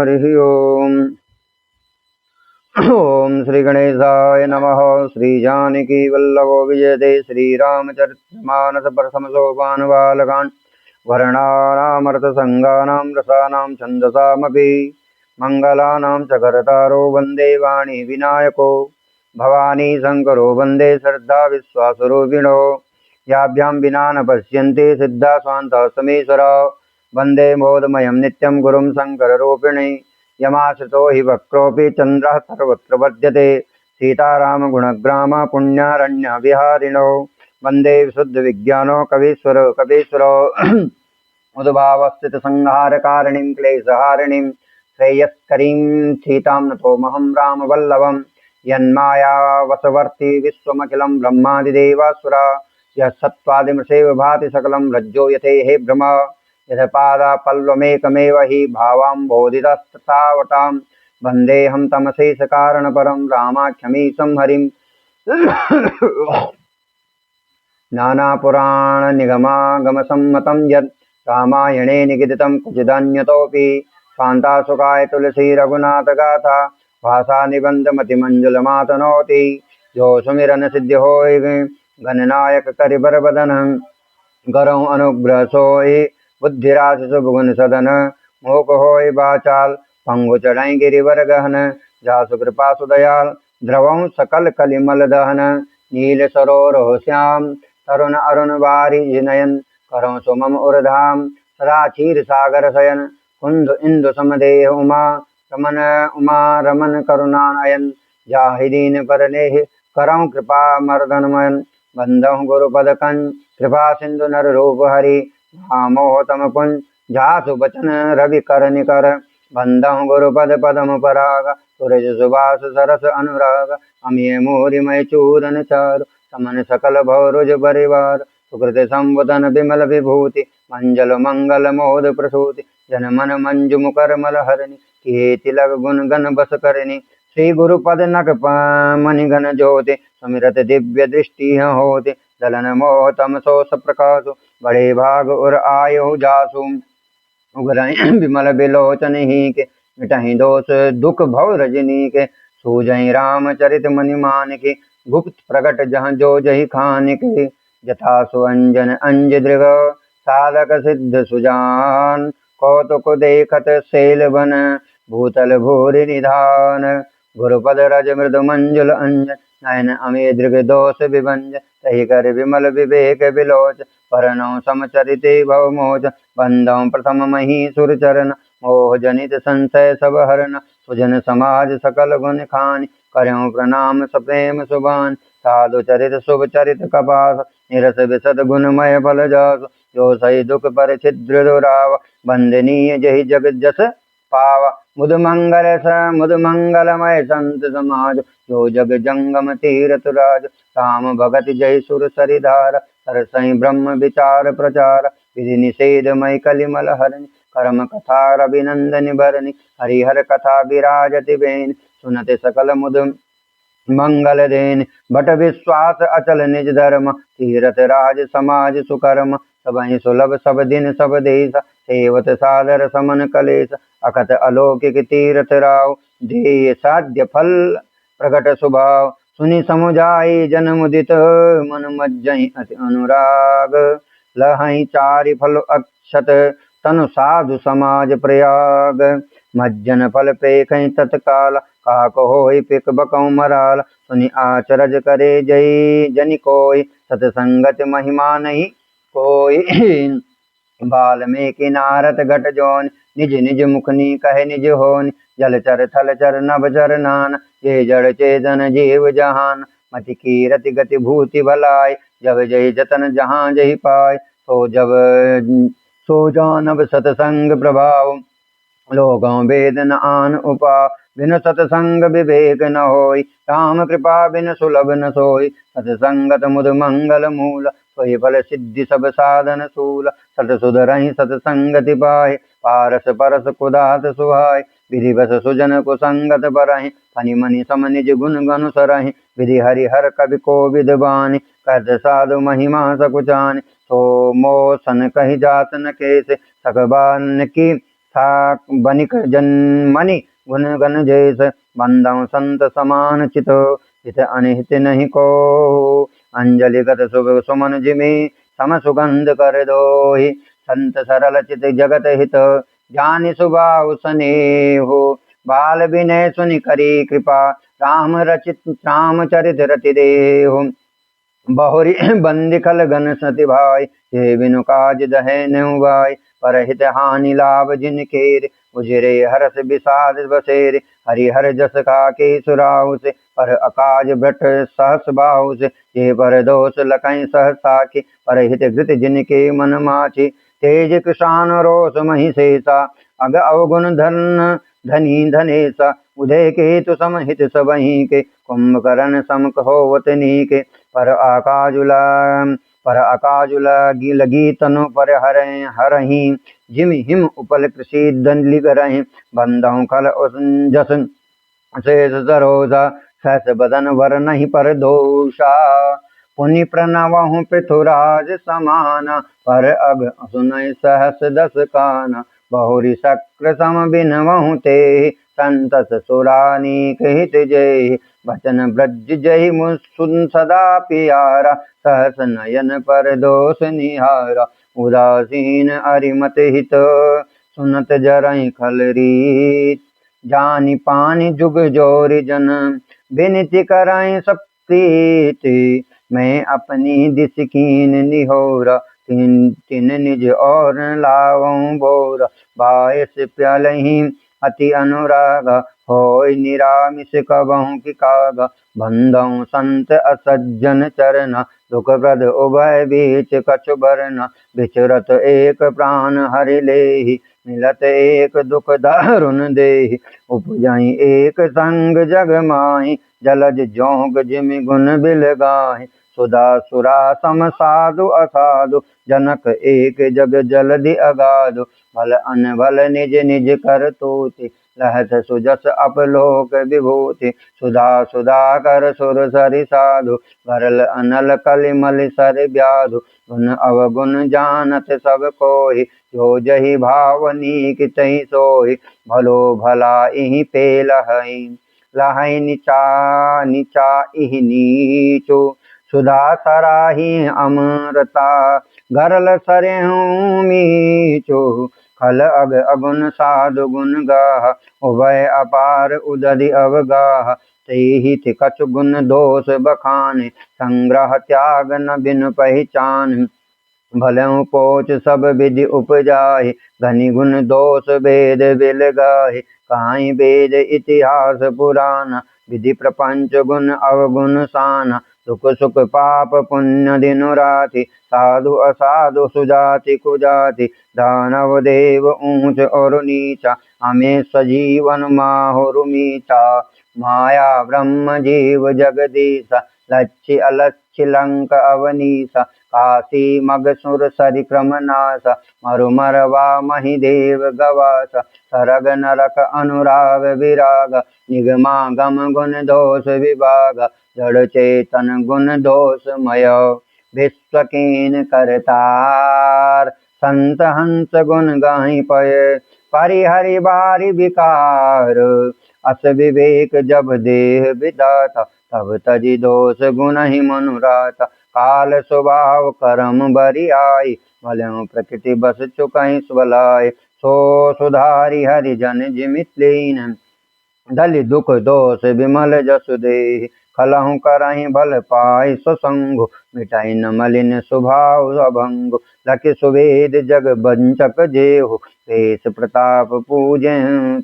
हरि ओम। ओम श्री गणेशाय नमः। श्री जानकी वल्लभो विजयते श्रीरामचरितमानस प्रथम सोपान बालकांड वर्णानामर्थसंगानां रसानां छन्दसामपि मंगलानां च करतारो वन्दे वाणी विनायको भवानी शंकरो वन्दे श्रद्धा विश्वासरूपिणो याभ्यां विना न पश्यन्ति सिद्धा स्वान्तः समेश्वरा वन्दे मोदमयं नित्यं गुरुं शङ्कररूपिणी यमाश्रितो हि वक्रोऽपि चन्द्रः सर्वत्र वर्ध्यते सीतारामगुणग्राम पुण्यारण्यविहारिणो वन्दे विशुद्धविज्ञानो कवीश्वरो उद्भावस्थितसंहारकारिणीं क्लेशहारिणीं श्रेयस्करीं सीतां नतोऽहं रामवल्लभं यन्मायावशवर्ती विश्वमखिलं ब्रह्मादिदेवासुरा यः सत्त्वादिमृषेव भाति सकलं रज्जो यथेह भ्रमा यथपादापल्लवमेकमेव हि भावाम्बोधितस्तावतां वन्देऽहं तमशेषकारणपरं रामाख्यमीशं हरिं नानापुराणनिगमागमसम्मतं यत् रामायणे निगदितं क्वचिदन्यतोऽपि शान्तासुखाय तुलसीरघुनाथगाथा भाषानिबन्धमतिमञ्जुलमातनोति जो सुमिरन सिद्धि होय गणनायक करिबरबदन गरौ अनुग्रह सोय बुद्धिराशि सुभगुण सदन मोक होय बाचाल पंगु चढ़ाई गिरिवर गहन जासु कृपा सुदयाल द्रवं सकल कलिमल दहन नील सरोरह श्याम तरुण अरुण वारी जिनयन करौ सुमम उर्धाम सदा क्षीर सागर शयन कुंद इंदु समदेह उमा रमन करुणानयन जाहि दीन परनेह करौ कृपा मर्दनमयन बंदहु गुरुपद कंज कृपा सिंधु नर रूप हरि महामोह तम पुंज जासु बचन रवि कर निकर बंदहु गुरुपद पदम पराग सुरज सुबास सरस अनुराग अमिय मोरिमय चूरन चारु समन सकल भौरुज परिवार सुकृत संवदन विमल विभूति मंजल मंगल मोद प्रसूति जन मन मंजु मुकर मल हरनि किए तिलक गुण गण बस करनि श्री गुरुपद नक मणि घन ज्योति सुमिरत दिव्य दृष्टि होति दलन मोह तम सोस प्रकाशु बड़े भाग उर आयु जासु उगरहि विमल बिलोचन ही के मिटहि दोष दुख भव रजनी के सूझहि रामचरित मनि मान के गुप्त प्रकट जहाँ जो जही खान के जथा सुअंजन अंज दृग साधक सिद्ध सुजान कौतुक देखत शैल बन भूतल भूरि निधान गुरुपद रज मृदु मंजुल अंजन नयन अमे दृग दोष विभंज तहि कर विमल विवेक विलोच परनौ समचरिते भवमोच बंदौ प्रथम मही सुर चरण मोह जनित संशय सब हरण सुजन समाज सकल गुण खानि करऊँ प्रणाम सप्रेम सुबान साधु चरित शुभ चरित कपास निरस विशद गुणमय फल जास जो सही दुख पर छिद्र दुराव वंदनीय जहि जगत जस पावा मुद मंगलमय संत समाज जो जग जंगम तीरथ राज राम भगत जय सुर सरिधार सरसई ब्रह्म विचार प्रचार विधि निषेध मय कलिमल हरनि कर्म कथा रविनंदन भरनि हरिहर कथा विराजति बेन सुनते सकल मुद मंगल देन बट विश्वास अचल निज धर्म तीरथ राज समाज सुकर्म सबहि सुलभ सब दिन सब देश सेवत सादर समन कलेश अकथ अलौकिक तीरथ राव देय साध्य फल प्रकट स्वभाव सुनि समुझाई जन मुदित मन मज्जहि अति अनुराग लहई चारि फल अक्षत तनु साधु समाज प्रयाग मज्जन फल पेखई तत्काल काक होई पिक बकौ मराल सुनि आचरज करे जय जनि कोई सतसंगत महिमा नहीं कोई वाल्मीकि नारद घट जोन निज निज मुखनी कहे निज होन जलचर थलचर नभचर नान ये जड़ चेतन जीव जहान मति कीरति गति भूति भलाई जब जय जतन जहाँ जही पाय सो जानब सतसंग प्रभाव लोगों वेद न आन उपा बिन सतसंग विवेक न होय राम कृपा बिन सुलभ न सोय सतसंगत मुद मंगल मूल सोई फल सिद्धि सब साधन सूल सत सुधरहि सतसंगति पाए पारस परस कुदात सुहाय विधि बस सुजन कुसंगत बरहि फनि मनि सम निज गुण गनु सरहि विधि हरिहर कवि को विद्वानि कद साधु महिमा सकुचानि सो मोसन कहि जात न केस सकबान की था बनिक जन्मनि गुण गण जैस बंदौ संत समान चित हित अनहित नहीं को अंजलि गत शुभ सुमन जिमि सम सुगंध कर दोहि संत सरल चित जगत हित जानि सुभाव स्नेहो बाल विनय सुनि करी कृपा रामचरित रति देहु बहुरी बंदी खल गन सति भाई हे बिनु काज दहे नु भाई पर हित हानि लाभ जिन केर उजरे हरस विषाद बसेर हरिहर जस का के सुराउ से पर अकाज भट सहस बाहु से ये पर दोष लकई सहसा के पर हित घृत जिनके मन माची तेज किसान रोष मही शेषा अग अवगुण धन धनी धनेसा उदय के तु समहित सबही के कुंभकर्ण समक होवत नीके पर आकाजुला लगी तनु पर हरहि जिमि हिम उपल कृषि दंडली करहि बंदौ खल जस शेष सरोजा सहस बदन वर नहीं पर दोषा पुनि प्रणवहु पृथुराज समान पर अग सुनय सहस दस कान बहुरी शक्र सम बिनवहु ते संतस सुरानीक हित जय वचन ब्रज जय मुसुन सदा प्यारा सहस नयन पर दोष निहारा उदासीन अरिमत हित सुनत जरई खल रीत जानि पानि जुग जोरि जन बिनती करई सब प्रीति मैं अपनी दिस कीन निहोरा तिन निज और लावऊं बोरा बायस प्यालही अति अनुराग होय निरामिष कबहु की काग बंदौ संत असज्जन चरण दुख प्रद उभय बीच कछु बरन विचरत एक प्राण हरि लेहि मिलत एक दुख दारुण देहि उपजई एक संग जग माहि जलज जोग जिमि गुण बिल गाहि सुधा सुरा सम साधु असाधु जनक एक जग जलधि अगाधु भल अनभल निज निज कर तोति लहत सुजस अपलोक विभूति सुधा सुधा कर सुर सरि साधु भरल अनल कलिमल सर व्याधु गुण अवगुण जानत सब कोहि जो जहि भावनी तहि सोहि भलो भला इहि पे लहई नीचा इहि नीचो सुधा सराही अमरता गरल सरहु मीचो खल अग अगुन साधु गुण गाह उभय अपार उदधि अवगाह तेहि कछु गुण दोष बखाने संग्रह त्याग न बिन पहचान भलऊ पोच सब विधि उपजाहि घनि गुण दोष वेद बिल गाहि काहि वेद इतिहास पुराण विधि प्रपंच गुण अवगुण सान सुख सुख पाप पुण्य दिनु राति साधु असाधु सुजाति कुजाति दानव देव ऊंच और नीचा हमें सजीवन माहुरु मीचा माया ब्रह्म जीव जगदीश लक्ष्य अलक्ष्य लंक अवनीसा काशी मगसुर सरिक्रम नाश मरु मरवा मही देव गवास सरग नरक अनुराग विराग निगमा गम गुण दोष विभाग जड़ चेतन गुण दोषमय विश्वकीन करतार संत हंस गुण गाहि पय परिहरि बारी विकार अस विवेक जब देह विदाता तब तजि दोष गुण ही मनुराता काल स्वभाव कर्म बरि आई भले प्रकृति बस चुकहि स्वलाय सो सुधारि हरि जन जिमित लीन दलि दुख दोष विमल जसु देहि खलहु करहि भल पाई सुसंगु मिटाई न मलिन स्वभाव अभंगु लखि सुवेद जग बंचक जेहु देश प्रताप पूजे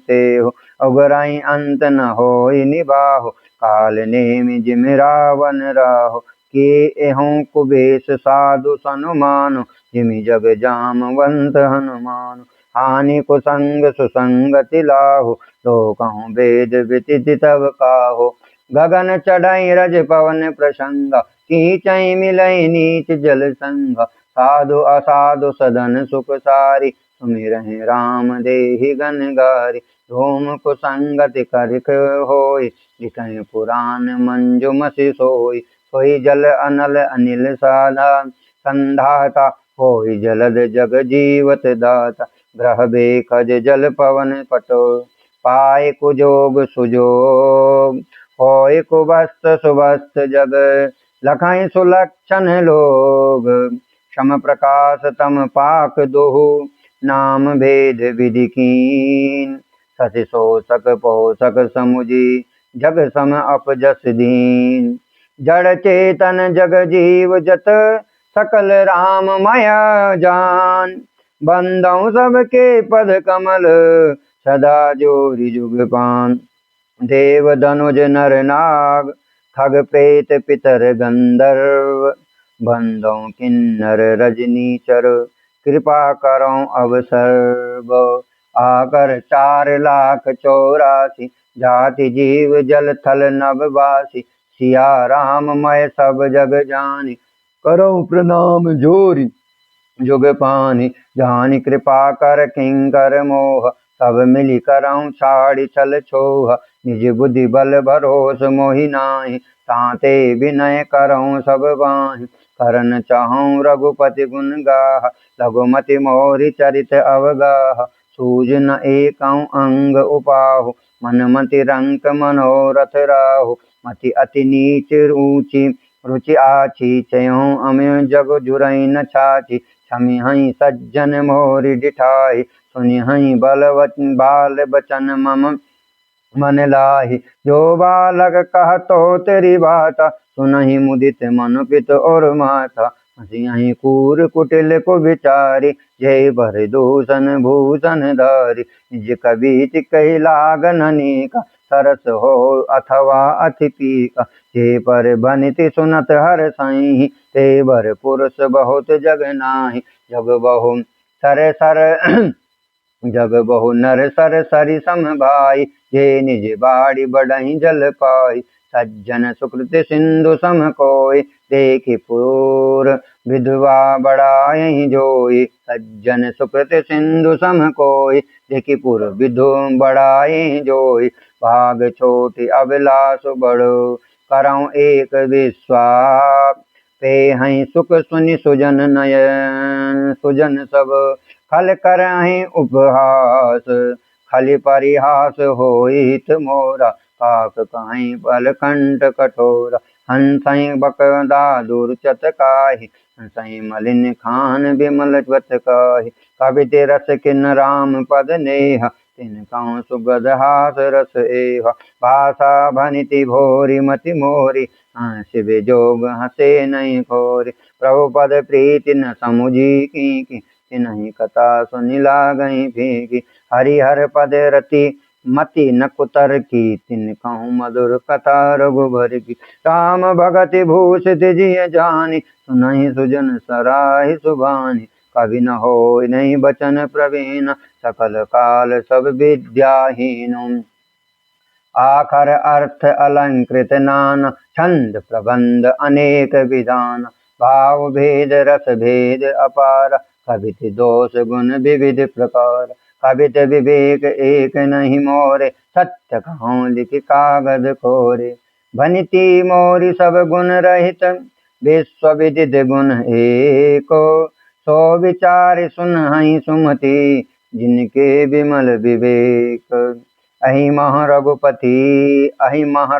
तेहु उगराई अंत न होई निबाहु काल नेमि जिम रावण राहु के एहूँ कुबेश साधु सनुमानु जिमि जग जामवंत हनुमानु हानि कुसंग सुसंगति लाहु तो कहूँ वेद व्यतीत तब काहु गगन चढ़ई रज पवन प्रसंग कीचई मिलई नीच जल संग साधु असाधु सदन सुख सारी सुमिरहि राम देहि गन गारी धूम कुसंगति करख होय लिखहि पुराण मंजु मसि सोय सोई जल अनल अनिल साधा संधाता होय जलद जग जीवत दाता ग्रह बेखज जल पवन पटो पाए कुजोग सुजोग होय कुबस्त सुबस्त जग लखाई सुलक्षण लोग सम प्रकाश तम पाक दोहु नाम भेद विधि कीन सति शोषक पोषक समुझी जग सम अपजस दीन जड़ चेतन जग जीव जत सकल राम माया जान बंदौ सबके पद कमल सदा जोरि जुग पान देव धनुज नर नाग खग प्रेत पितर गंधर्व बंदौ किन्नर रजनीचर कृपा करो अवसर्व आकर 4,84,000 जाति जीव जल थल नभवासी सिया राम मैं सब जग जानी करो प्रणाम जोरी जुग पानी जानी कृपा कर किंकर मोह सब मिली करऊँ छाड़ी छल छोह निज बुद्धि बल भरोस मोहि नाही ताते विनय करऊँ सब बाहि करन चाहूँ रघुपति गुण गाह लघुमति मोरि चरित अवगाह सूझ न एकऊँ अंग उपाहु मन मति रंक मनोरथ राहु मति अति नीच ऊंची रुचि आछी चयों अम्य जग जुरई न छाछी छमि हई सज्जन मोरि डिठाई सुनि हई बाल बचन मम मन लाही जो बालक कहतो तेरी बाता सुनहि मुदित मनु पित और माता हसी कूर कुटिल को विचारी जय भर दूषण भूषण धारी निज कबीत कही लाग ननीका सरस हो अथवा अति पीका जे पर बनिति सुनत हर साई ते बर पुरुष बहुत जग नाही जग बहु सर सर जग बहु नर सर सरि सम भाई जे निज बाड़ी बढ़ई जल पाई सज्जन सुकृत सिंधु सम कोय देखि पुर विधवा बढ़ाई जोई सज्जन सुकृत सिंधु सम कोय देखि पुर विधु बढ़ाई जोई भाग छोटी अभिलाष बड़ो करऊँ एक विश्वास पे हई सुख सुनि सुजन नयन सुजन सब खल करहि उपहास खलि परिहास होइत मोरा काक कहीं बल कंठ कठोरा हंसई बकदा दुर्चत काहि हंसई मलिन खान विमल ज्वत काहि कविते रस किन राम पद नेह तिन कहूँ सुगध हास रस एह भाषा भनिति भोरी मति मोरी हंस जोग हंसे नहीं खोरी प्रभु पद प्रीति न समुझी की नहीं कथा सुनि लागई भीगी हरिहर पद रति मति न कुतर की तिन कहूँ मधुर कथा रघुबर की राम भगति भूषित जिय जानी सुनहि सुजन सराहि सुभानि कवि न हो नहीं बचन प्रवीण सकल काल सब विद्याहीन आखर अर्थ अलंकृत नाना छंद प्रबंध अनेक विधान भाव भेद रस भेद अपार कवित दोष गुण विविध प्रकार कवित विवेक एक नहीं मोरे सत्य कहूँ लिखि कागज कोरे भनिति मोरी सब गुण रहित विश्व विदित गुण एको सो विचार सुन हई सुमति जिनके विमल विवेक अहि मह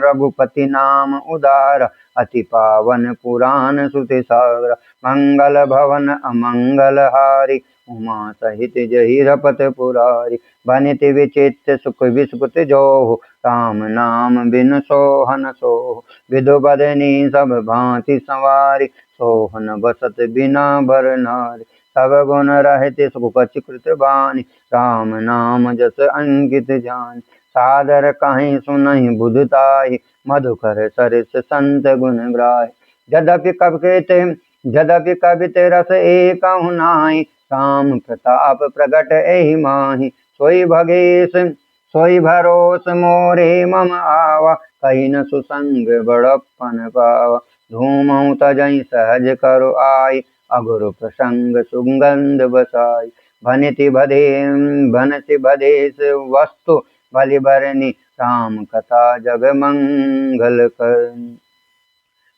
रघुपति नाम उदार अति पावन पुराण श्रुति सागर मंगल भवन अमंगल हारी उमा सहित जहि रपत पुरारी बनित विचित्र सुख विस्कुत जोहु राम नाम बिन सोहन सोहु विदु बदनी सब भांति संवारी सोहन बसत बिना बर नारी सब गुण रहते सुख कृत बानी राम नाम जस अंकित जान सादर कहीं सुनहि बुधताहि मधुकर सरिस संत गुण ग्राहि यद्यपि कविते रस एकहु नाहि राम प्रताप प्रगट एहि माहि सोई भरोस मोरे मम आवा कही न सुसंग बड़प्पन पावा धूमऊ तजहि सहज करु आई अगुरु प्रसंग सुगंध बसाई भनति भदेश वस्तु बलि बरनी राम कथा जग मंगल करनी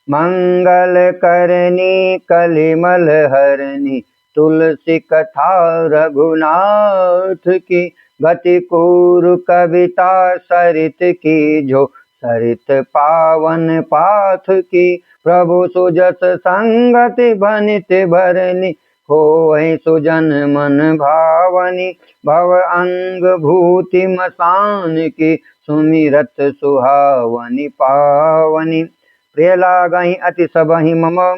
मंगल करनी कलिमल हरनी तुलसी कथा रघुनाथ की, गति कुरु कविता सरित की, जो सरित पावन पाथ की। प्रभु सुजस संगति बनित भरनी, होय सुजन मन भावनी। भव अंग भूति मसान की, सुमिरत सुहावनी पावनी। प्रिय लागहि अति सबहि मम,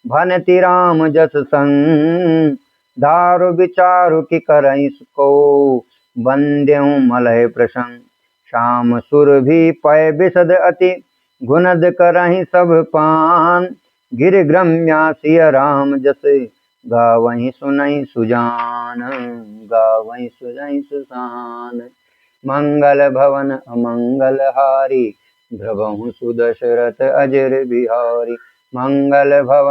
भनति राम जस संग। दारु विचारु की करहि को, बंद्यउ मलय प्रसंग। श्याम सुरभि पय बिशद अति, गुनद करहि सब पान। गिरिग्रम्या सिय राम जस, गावहि सुनहि सुजान। गावहि सुनहि सुजान। मंगल भवन अमंगल हारी, द्रवहु सुदशरथ अजर बिहारी। मंगल भवन